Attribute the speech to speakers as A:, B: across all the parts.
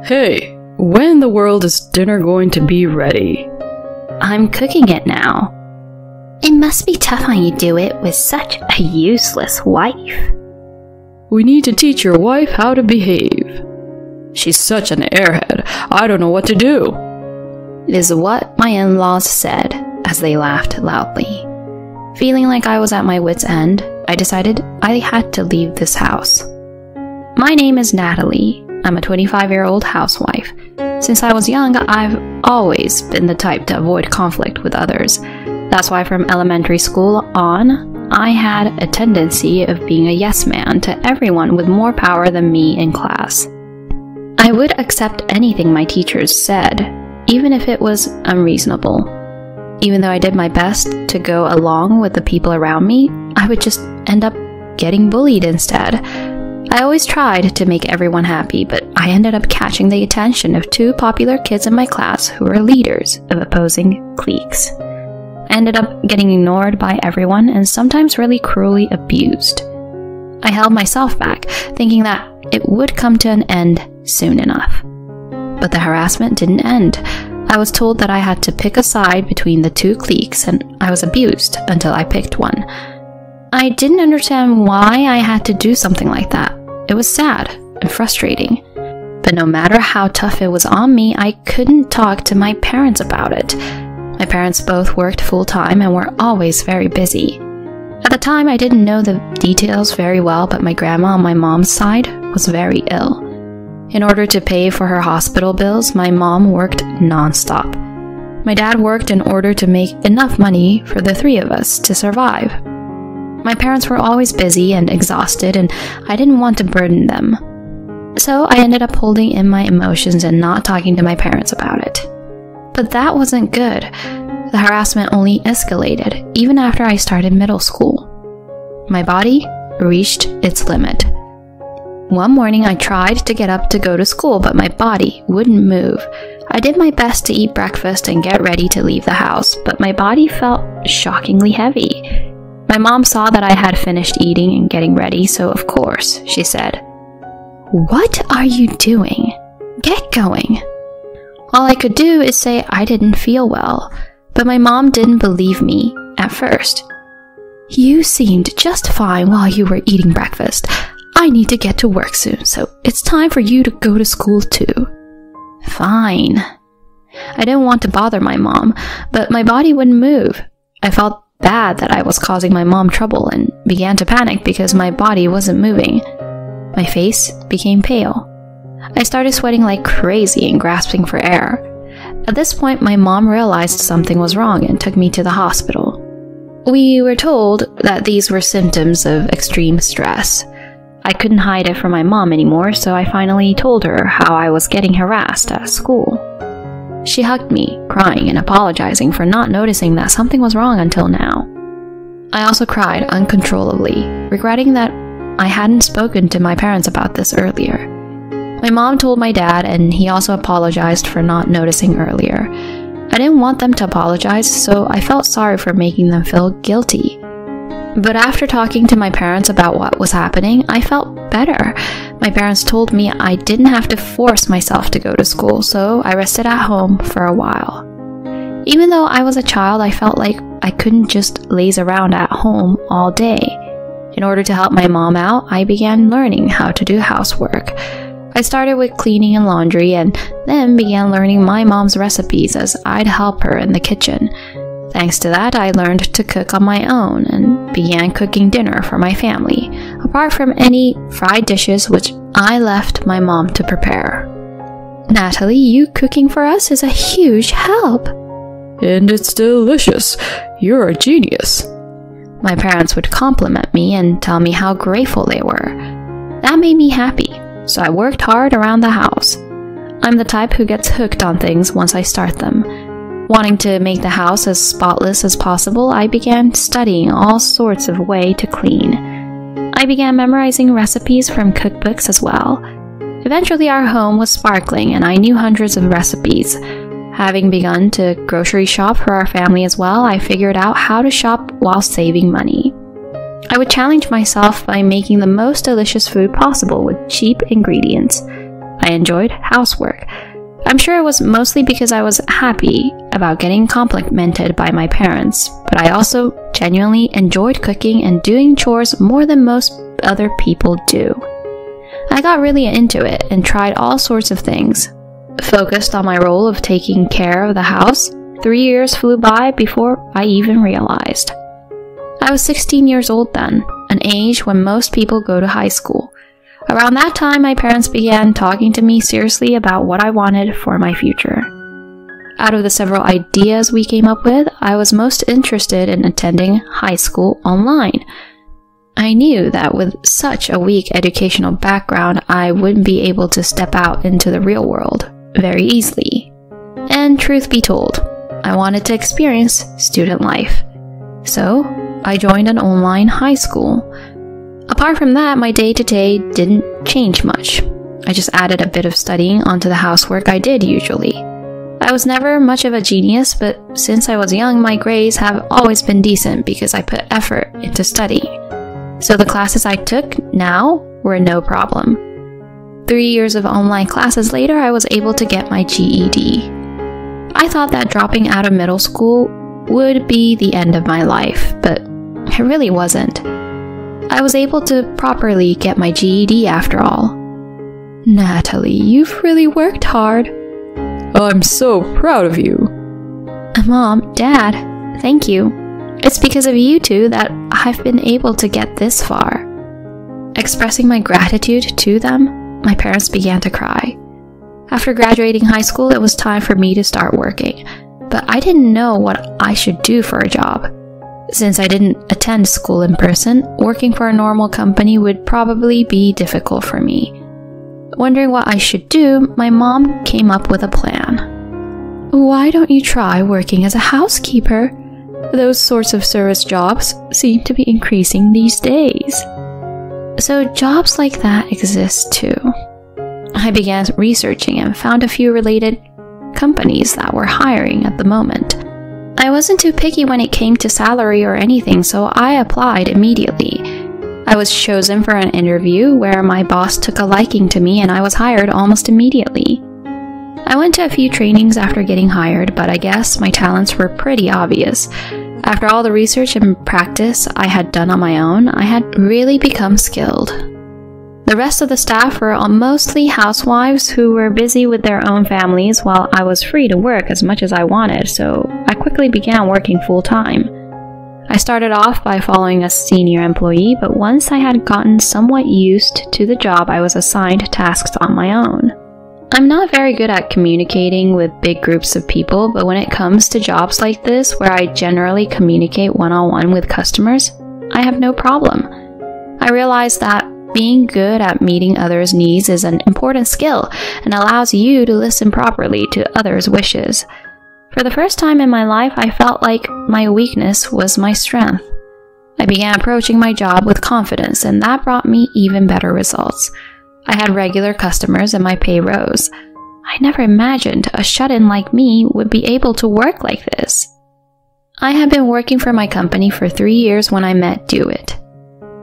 A: Hey, when in the world is dinner going to be ready?
B: I'm cooking it now. It must be tough on you to do it with such a useless wife.
A: We need to teach your wife how to behave. She's such an airhead, I don't know what to do.
B: Is what my in-laws said as they laughed loudly. Feeling like I was at my wit's end, I decided I had to leave this house. My name is Natalie. I'm a 25-year-old housewife. Since I was young, I've always been the type to avoid conflict with others. That's why from elementary school on, I had a tendency of being a yes man to everyone with more power than me in class. I would accept anything my teachers said, even if it was unreasonable. Even though I did my best to go along with the people around me, I would just end up getting bullied instead. I always tried to make everyone happy, but I ended up catching the attention of two popular kids in my class who were leaders of opposing cliques. I ended up getting ignored by everyone and sometimes really cruelly abused. I held myself back, thinking that it would come to an end soon enough. But the harassment didn't end. I was told that I had to pick a side between the two cliques, and I was abused until I picked one. I didn't understand why I had to do something like that. It was sad and frustrating. But no matter how tough it was on me, I couldn't talk to my parents about it. My parents both worked full-time and were always very busy. At the time, I didn't know the details very well, but my grandma on my mom's side was very ill. In order to pay for her hospital bills, my mom worked non-stop. My dad worked in order to make enough money for the three of us to survive. My parents were always busy and exhausted, and I didn't want to burden them. So I ended up holding in my emotions and not talking to my parents about it. But that wasn't good. The harassment only escalated, even after I started middle school. My body reached its limit. One morning I tried to get up to go to school, but my body wouldn't move. I did my best to eat breakfast and get ready to leave the house, but my body felt shockingly heavy. My mom saw that I had finished eating and getting ready, so of course, she said, "What are you doing? Get going." All I could do is say I didn't feel well, but my mom didn't believe me at first. "You seemed just fine while you were eating breakfast. I need to get to work soon, so it's time for you to go to school too." Fine. I didn't want to bother my mom, but my body wouldn't move. I felt bad that I was causing my mom trouble and began to panic because my body wasn't moving. My face became pale. I started sweating like crazy and grasping for air. At this point, my mom realized something was wrong and took me to the hospital. We were told that these were symptoms of extreme stress. I couldn't hide it from my mom anymore, so I finally told her how I was getting harassed at school. She hugged me, crying and apologizing for not noticing that something was wrong until now. I also cried uncontrollably, regretting that I hadn't spoken to my parents about this earlier. My mom told my dad, and he also apologized for not noticing earlier. I didn't want them to apologize, so I felt sorry for making them feel guilty. But after talking to my parents about what was happening, I felt better. My parents told me I didn't have to force myself to go to school, so I rested at home for a while. Even though I was a child, I felt like I couldn't just laze around at home all day. In order to help my mom out, I began learning how to do housework. I started with cleaning and laundry, and then began learning my mom's recipes as I'd help her in the kitchen. Thanks to that, I learned to cook on my own and began cooking dinner for my family, apart from any fried dishes which I left my mom to prepare. "Natalie, you cooking for us is a huge help."
A: "And it's delicious. You're a genius."
B: My parents would compliment me and tell me how grateful they were. That made me happy, so I worked hard around the house. I'm the type who gets hooked on things once I start them. Wanting to make the house as spotless as possible, I began studying all sorts of ways to clean. I began memorizing recipes from cookbooks as well. Eventually our home was sparkling and I knew hundreds of recipes. Having begun to grocery shop for our family as well, I figured out how to shop while saving money. I would challenge myself by making the most delicious food possible with cheap ingredients. I I enjoyed housework. I'm sure it was mostly because I was happy about getting complimented by my parents, but I also genuinely enjoyed cooking and doing chores more than most other people do. I got really into it and tried all sorts of things. Focused on my role of taking care of the house, 3 years flew by before I even realized. I was 16 years old then, an age when most people go to high school. Around that time, my parents began talking to me seriously about what I wanted for my future. Out of the several ideas we came up with, I was most interested in attending high school online. I knew that with such a weak educational background, I wouldn't be able to step out into the real world very easily. And truth be told, I wanted to experience student life. So, I joined an online high school. Apart from that, my day-to-day didn't change much. I just added a bit of studying onto the housework I did usually. I was never much of a genius, but since I was young, my grades have always been decent because I put effort into studying. So the classes I took now were no problem. 3 years of online classes later, I was able to get my GED. I thought that dropping out of middle school would be the end of my life, but it really wasn't. I was able to properly get my GED after all.
A: Natalie, you've really worked hard. I'm so proud of you.
B: Mom, Dad, thank you. It's because of you two that I've been able to get this far. Expressing my gratitude to them, my parents began to cry. After graduating high school, it was time for me to start working, but I didn't know what I should do for a job. Since I didn't attend school in person, working for a normal company would probably be difficult for me. Wondering what I should do, my mom came up with a plan.
A: Why don't you try working as a housekeeper? Those sorts of service jobs seem to be increasing these days.
B: So jobs like that exist too. I began researching and found a few related companies that were hiring at the moment. I wasn't too picky when it came to salary or anything, so I applied immediately. I was chosen for an interview where my boss took a liking to me and I was hired almost immediately. I went to a few trainings after getting hired, but I guess my talents were pretty obvious. After all the research and practice I had done on my own, I had really become skilled. The rest of the staff were mostly housewives who were busy with their own families while I was free to work as much as I wanted, so I quickly began working full-time. I started off by following a senior employee, but once I had gotten somewhat used to the job, I was assigned tasks on my own. I'm not very good at communicating with big groups of people, but when it comes to jobs like this, where I generally communicate one-on-one with customers, I have no problem. I realized that being good at meeting others' needs is an important skill and allows you to listen properly to others' wishes. For the first time in my life, I felt like my weakness was my strength. I began approaching my job with confidence, and that brought me even better results. I had regular customers and my pay rose. I never imagined a shut-in like me would be able to work like this. I had been working for my company for 3 years when I met Dewitt.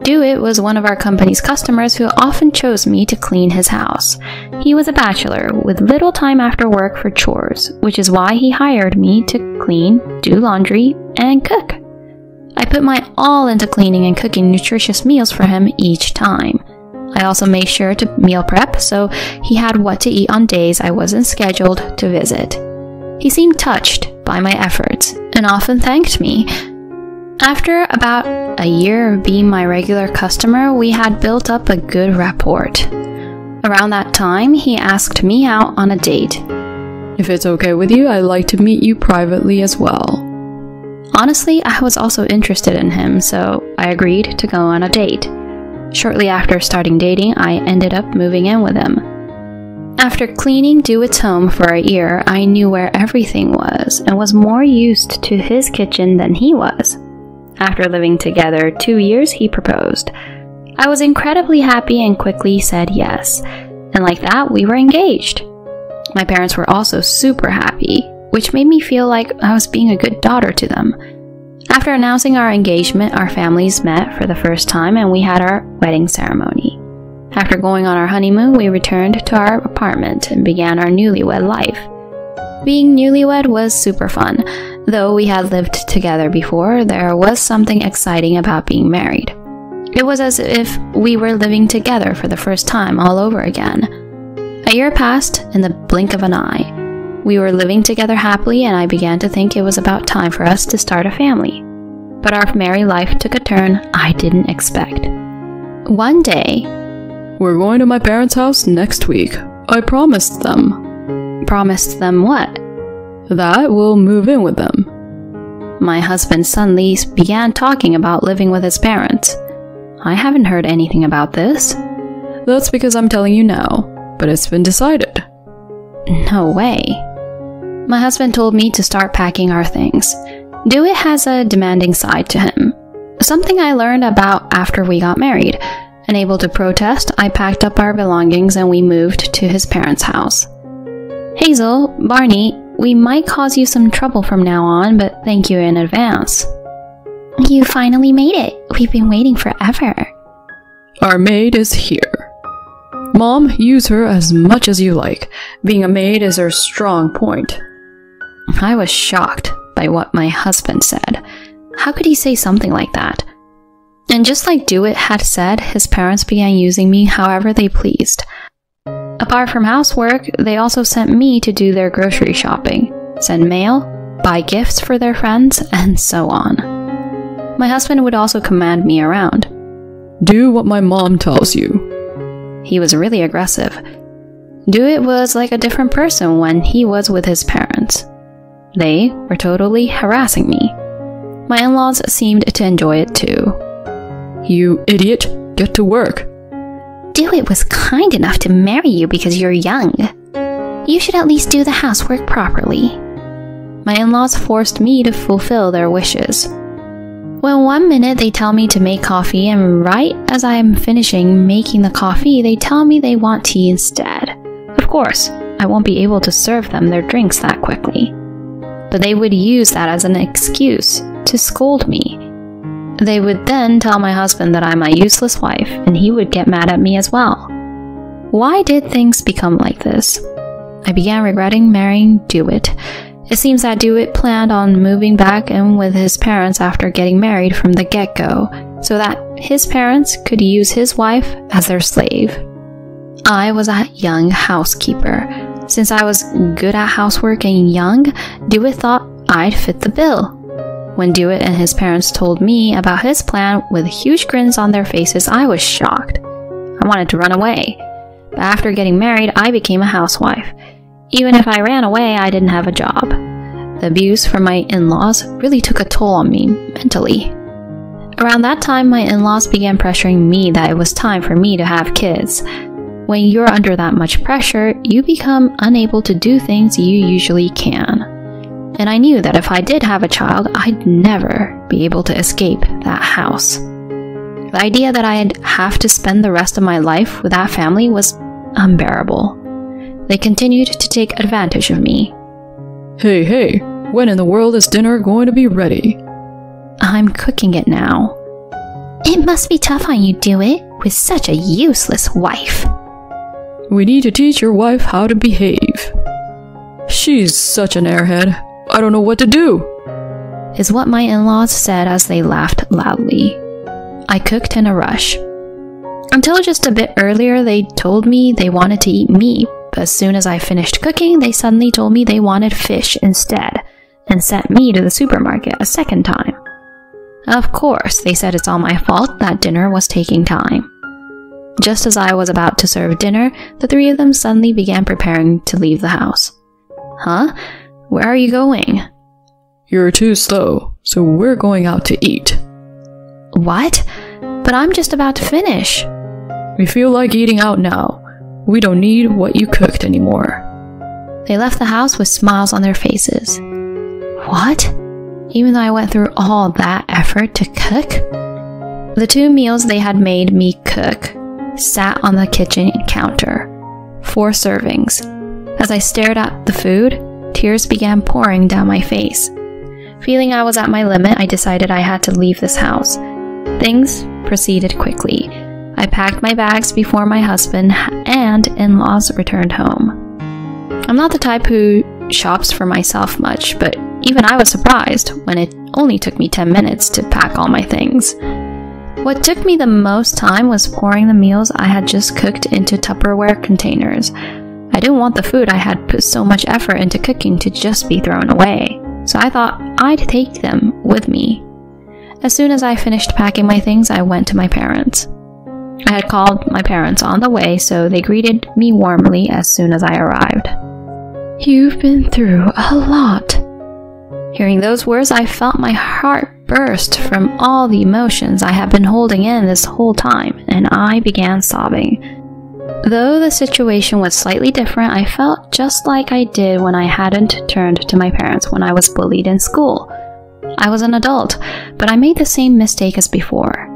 B: Dewitt was one of our company's customers who often chose me to clean his house. He was a bachelor with little time after work for chores, which is why he hired me to clean, do laundry, and cook. I put my all into cleaning and cooking nutritious meals for him each time. I also made sure to meal prep so he had what to eat on days I wasn't scheduled to visit. He seemed touched by my efforts and often thanked me. After about a year of being my regular customer, we had built up a good rapport. Around that time, he asked me out on a date.
A: If it's okay with you, I'd like to meet you privately as well.
B: Honestly, I was also interested in him, so I agreed to go on a date. Shortly after starting dating, I ended up moving in with him. After cleaning Dewitt's home for a year, I knew where everything was and was more used to his kitchen than he was. After living together 2 years, he proposed. I was incredibly happy and quickly said yes, and like that, we were engaged. My parents were also super happy, which made me feel like I was being a good daughter to them. After announcing our engagement, our families met for the first time and we had our wedding ceremony. After going on our honeymoon, we returned to our apartment and began our newlywed life. Being newlywed was super fun. Though we had lived together before, there was something exciting about being married. It was as if we were living together for the first time all over again. A year passed in the blink of an eye. We were living together happily, and I began to think it was about time for us to start a family. But our married life took a turn I didn't expect. One day,
C: "We're going to my parents' house next week. I promised them."
B: Promised them what?
C: "That we'll move in with them."
B: My husband suddenly began talking about living with his parents. I haven't heard anything about this.
C: "That's because I'm telling you now, but it's been decided."
B: No way. My husband told me to start packing our things. DeWitt has a demanding side to him. Something I learned about after we got married. Unable to protest, I packed up our belongings and we moved to his parents' house. "Hazel, Barney, we might cause you some trouble from now on, but thank you in advance." "You finally made it. We've been waiting forever."
C: "Our maid is here. Mom, use her as much as you like. Being a maid is her strong point."
B: I was shocked by what my husband said. How could he say something like that? And just like DeWitt had said, his parents began using me however they pleased. Apart from housework, they also sent me to do their grocery shopping, send mail, buy gifts for their friends, and so on. My husband would also command me around.
C: "Do what my mom tells you."
B: He was really aggressive. DeWitt was like a different person when he was with his parents. They were totally harassing me. My in-laws seemed to enjoy it too.
C: "You idiot, get to work."
B: DeWitt was kind enough to marry you because you're young. You should at least do the housework properly. My in-laws forced me to fulfill their wishes. When one minute they tell me to make coffee, and right as I am finishing making the coffee, they tell me they want tea instead. Of course, I won't be able to serve them their drinks that quickly. But they would use that as an excuse to scold me. They would then tell my husband that I'm a useless wife, and he would get mad at me as well. Why did things become like this? I began regretting marrying DeWitt. It seems that DeWitt planned on moving back in with his parents after getting married from the get-go, so that his parents could use his wife as their slave. I was a young housekeeper. Since I was good at housework and young, DeWitt thought I'd fit the bill. When DeWitt and his parents told me about his plan with huge grins on their faces, I was shocked. I wanted to run away. But after getting married, I became a housewife. Even if I ran away, I didn't have a job. The abuse from my in-laws really took a toll on me mentally. Around that time, my in-laws began pressuring me that it was time for me to have kids. When you're under that much pressure, you become unable to do things you usually can. And I knew that if I did have a child, I'd never be able to escape that house. The idea that I'd have to spend the rest of my life with that family was unbearable. They continued to take advantage of me.
C: Hey, when in the world is dinner going to be ready?"
B: I'm cooking it now. It must be tough on you, DeWitt, with such a useless wife.
C: "We need to teach your wife how to behave. She's such an airhead. I don't know what to do,"
B: is what my in-laws said as they laughed loudly. I cooked in a rush. Until just a bit earlier, they told me they wanted to eat meat, but as soon as I finished cooking, they suddenly told me they wanted fish instead, and sent me to the supermarket a second time. Of course, they said it's all my fault that dinner was taking time. Just as I was about to serve dinner, the three of them suddenly began preparing to leave the house. Huh? Where are you going?
C: "You're too slow, so we're going out to eat."
B: What? But I'm just about to finish.
C: "We feel like eating out now. We don't need what you cooked anymore."
B: They left the house with smiles on their faces. What? Even though I went through all that effort to cook? The 2 meals they had made me cook sat on the kitchen counter. 4 servings. As I stared at the food, tears began pouring down my face. Feeling I was at my limit, I decided I had to leave this house. Things proceeded quickly. I packed my bags before my husband and in-laws returned home. I'm not the type who shops for myself much, but even I was surprised when it only took me 10 minutes to pack all my things. What took me the most time was pouring the meals I had just cooked into Tupperware containers. I didn't want the food I had put so much effort into cooking to just be thrown away, so I thought I'd take them with me. As soon as I finished packing my things, I went to my parents. I had called my parents on the way, so they greeted me warmly as soon as I arrived.
A: You've been through a lot.
B: Hearing those words, I felt my heart burst from all the emotions I had been holding in this whole time, and I began sobbing. Though the situation was slightly different, I felt just like I did when I hadn't turned to my parents when I was bullied in school. I was an adult, but I made the same mistake as before.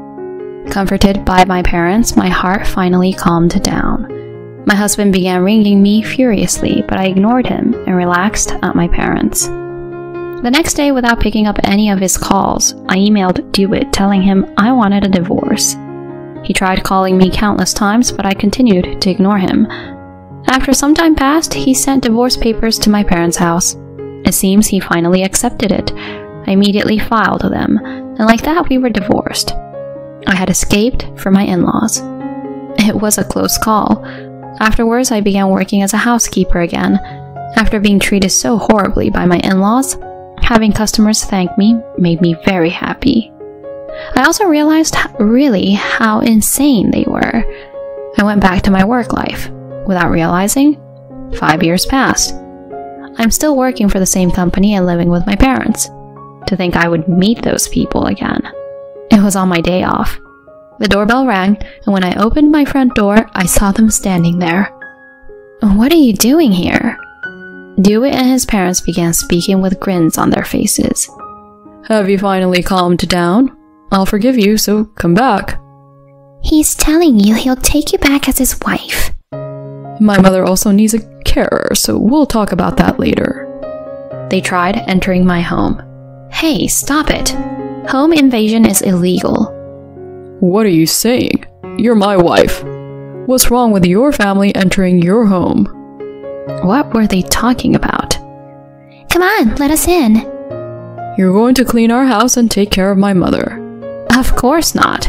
B: Comforted by my parents, my heart finally calmed down. My husband began ringing me furiously, but I ignored him and relaxed at my parents. The next day, without picking up any of his calls, I emailed DeWitt telling him I wanted a divorce. He tried calling me countless times, but I continued to ignore him. After some time passed, he sent divorce papers to my parents' house. It seems he finally accepted it. I immediately filed them, and like that we were divorced. I had escaped from my in-laws. It was a close call. Afterwards, I began working as a housekeeper again. After being treated so horribly by my in-laws, having customers thank me made me very happy. I also realized really how insane they were. I went back to my work life. Without realizing, 5 years passed. I'm still working for the same company and living with my parents. To think I would meet those people again. It was on my day off. The doorbell rang, and when I opened my front door, I saw them standing there. "What are you doing here?" DeWitt and his parents began speaking with grins on their faces.
C: Have you finally calmed down? I'll forgive you, so come back.
A: He's telling you he'll take you back as his wife.
C: My mother also needs a carer, so we'll talk about that later.
B: They tried entering my home. Hey, stop it! Home invasion is illegal.
C: What are you saying? You're my wife. What's wrong with your family entering your home?
B: What were they talking about?
A: Come on, let us in.
C: You're going to clean our house and take care of my mother.
B: Of course not.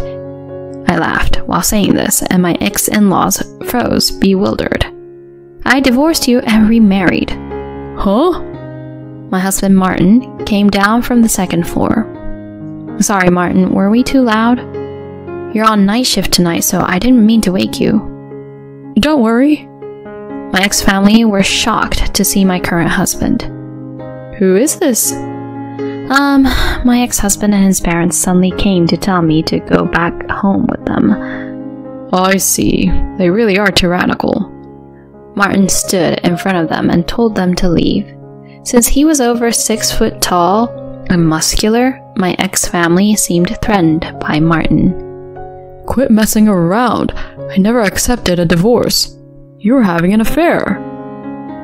B: I laughed while saying this, and my ex-in-laws froze, bewildered. I divorced you and remarried.
C: Huh?
B: My husband Martin came down from the second floor. Sorry, Martin, were we too loud? You're on night shift tonight, so I didn't mean to wake you.
C: Don't worry.
B: My ex-family were shocked to see my current husband.
C: Who is this?
B: My ex-husband and his parents suddenly came to tell me to go back home with them.
C: I see. They really are tyrannical.
B: Martin stood in front of them and told them to leave. Since he was over 6 foot tall and muscular, my ex-family seemed threatened by Martin.
C: Quit messing around. I never accepted a divorce. You're having an affair.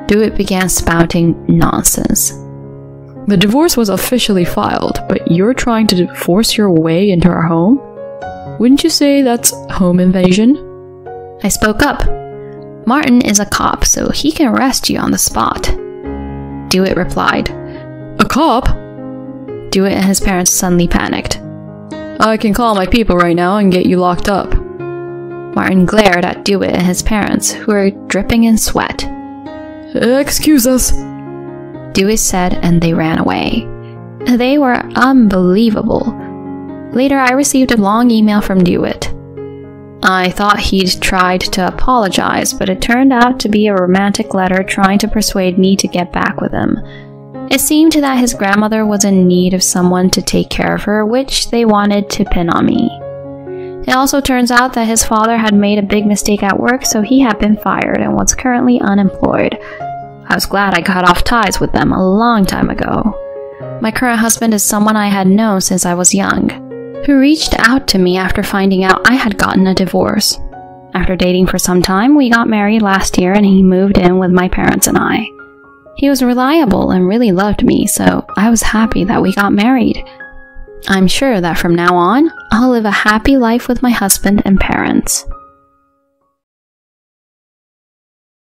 B: DeWitt began spouting nonsense.
C: The divorce was officially filed, but you're trying to force your way into our home? Wouldn't you say that's home invasion?
B: I spoke up. Martin is a cop, so he can arrest you on the spot. DeWitt replied.
C: A cop?
B: DeWitt and his parents suddenly panicked.
C: I can call my people right now and get you locked up.
B: Martin glared at DeWitt and his parents, who were dripping in sweat.
C: Excuse us,
B: DeWitt said, and they ran away. They were unbelievable. Later, I received a long email from DeWitt. I thought he'd tried to apologize, but it turned out to be a romantic letter trying to persuade me to get back with him. It seemed that his grandmother was in need of someone to take care of her, which they wanted to pin on me. It also turns out that his father had made a big mistake at work, so he had been fired and was currently unemployed. I was glad I cut off ties with them a long time ago. My current husband is someone I had known since I was young, who reached out to me after finding out I had gotten a divorce. After dating for some time, we got married last year and he moved in with my parents and I. He was reliable and really loved me, so I was happy that we got married. I'm sure that from now on, I'll live a happy life with my husband and parents.